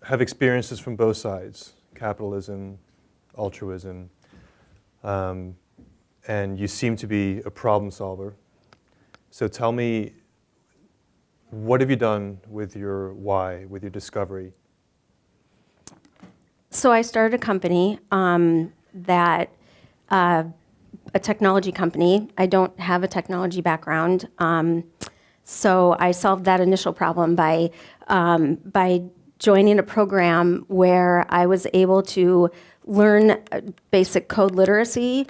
have experiences from both sides, capitalism, altruism, and you seem to be a problem solver. So tell me, what have you done with your why, with your discovery? So I started a company a technology company. I don't have a technology background. So I solved that initial problem by joining a program where I was able to learn basic code literacy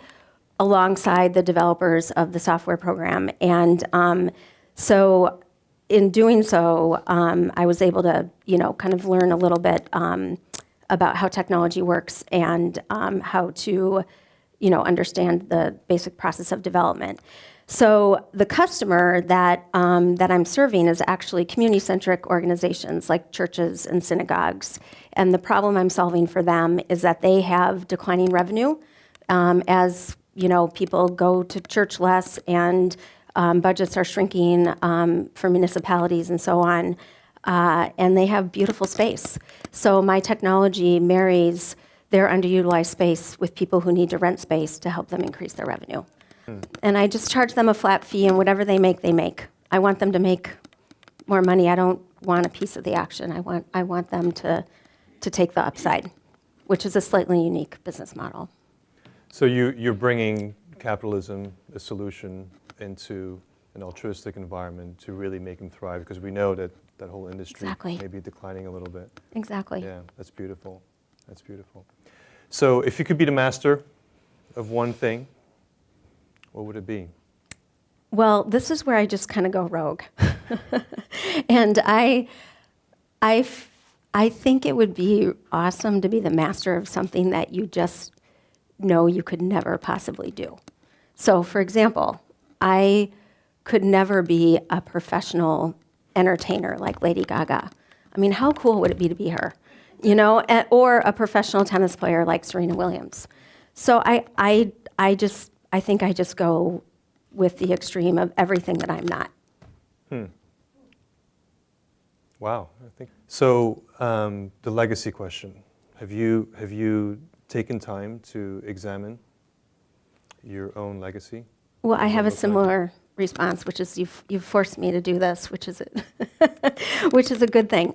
alongside the developers of the software program. And so in doing so, I was able to, kind of learn a little bit about how technology works and how to, understand the basic process of development. So the customer that I'm serving is actually community-centric organizations like churches and synagogues. And the problem I'm solving for them is that they have declining revenue as people go to church less and budgets are shrinking for municipalities and so on. And they have beautiful space. So my technology marries their underutilized space with people who need to rent space to help them increase their revenue. And I just charge them a flat fee, and whatever they make, they make. I want them to make more money. I don't want a piece of the action. I want them to take the upside, which is a slightly unique business model. So you're bringing capitalism, a solution, into an altruistic environment to really make them thrive, because we know that that whole industry Exactly. may be declining a little bit. Exactly. Yeah, that's beautiful. That's beautiful. So if you could be the master of one thing, what would it be? Well, this is where I just kind of go rogue. And I think it would be awesome to be the master of something that you just know you could never possibly do. So, for example, I could never be a professional entertainer like Lady Gaga. I mean, how cool would it be to be her? Or a professional tennis player like Serena Williams. So I think I just go with the extreme of everything that I'm not. Wow, I think so. The legacy question: Have you taken time to examine your own legacy? Well, I have a similar response, which is you've forced me to do this, which is which is a good thing.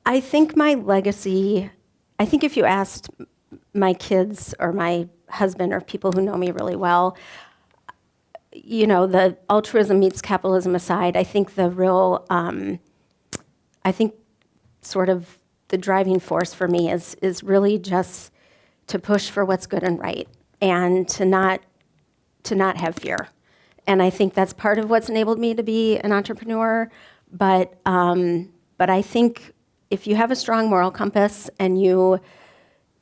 I think my legacy. I think if you asked my kids or my husband or people who know me really well, the altruism meets capitalism aside, I think the real, sort of the driving force for me is really just to push for what's good and right, and to not have fear. And I think that's part of what's enabled me to be an entrepreneur. But I think if you have a strong moral compass and you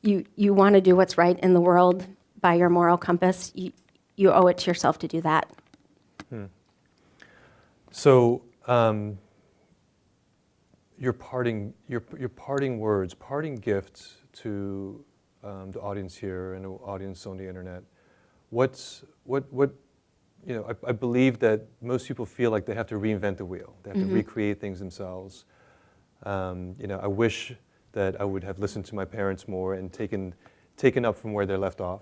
want to do what's right in the world by your moral compass, you owe it to yourself to do that. So your parting words, parting gifts to the audience here and the audience on the internet. I believe that most people feel like they have to reinvent the wheel. They have to recreate things themselves. I wish that I would have listened to my parents more and taken up from where they left off.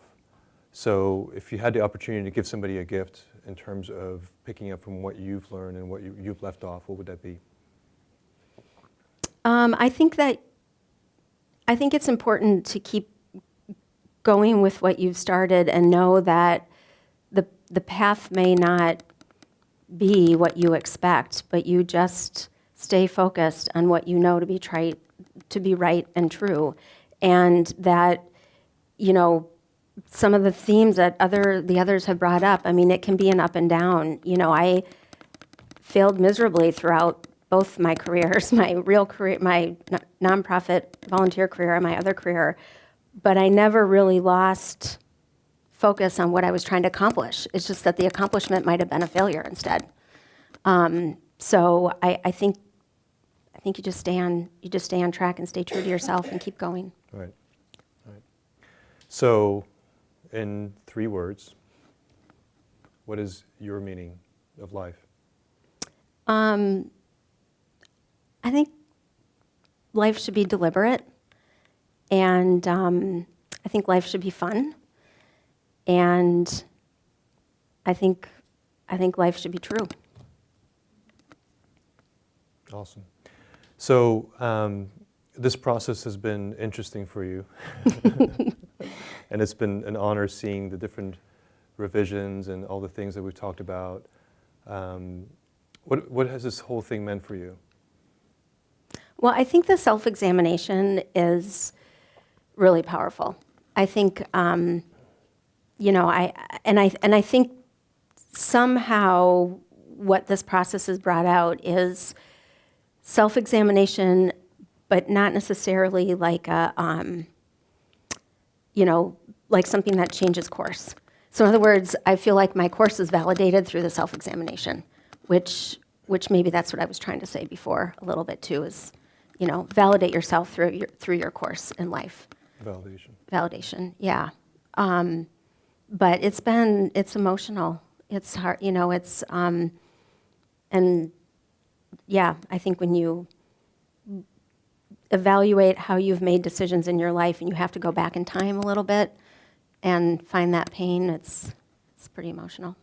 So if you had the opportunity to give somebody a gift in terms of picking up from what you've learned and what you've left off, what would that be? I think it's important to keep going with what you've started and know that the path may not be what you expect, but you just stay focused on what you know to be right and true. And that, some of the themes that the others have brought up, I mean, it can be an up and down. I failed miserably throughout both my careers, my real career, my nonprofit volunteer career, and my other career, but I never really lost focus on what I was trying to accomplish. It's just that the accomplishment might have been a failure instead. So I think you just stay on track and stay true to yourself and keep going. Right. So, in 3 words, what is your meaning of life? I think life should be deliberate, and I think life should be fun, and I think life should be true. Awesome. So this process has been interesting for you, and it's been an honor seeing the different revisions and all the things that we've talked about. What has this whole thing meant for you? Well, I think the self-examination is really powerful. I think, you know, I think somehow what this process has brought out is self-examination, but not necessarily like a, you know, like something that changes course. So in other words, I feel like my course is validated through the self-examination, which maybe that's what I was trying to say before a little bit too, is, you know, validate yourself through your course in life. Validation, yeah. But it's emotional. It's hard, you know, and yeah, I think when you evaluate how you've made decisions in your life and you have to go back in time a little bit and find that pain, it's pretty emotional.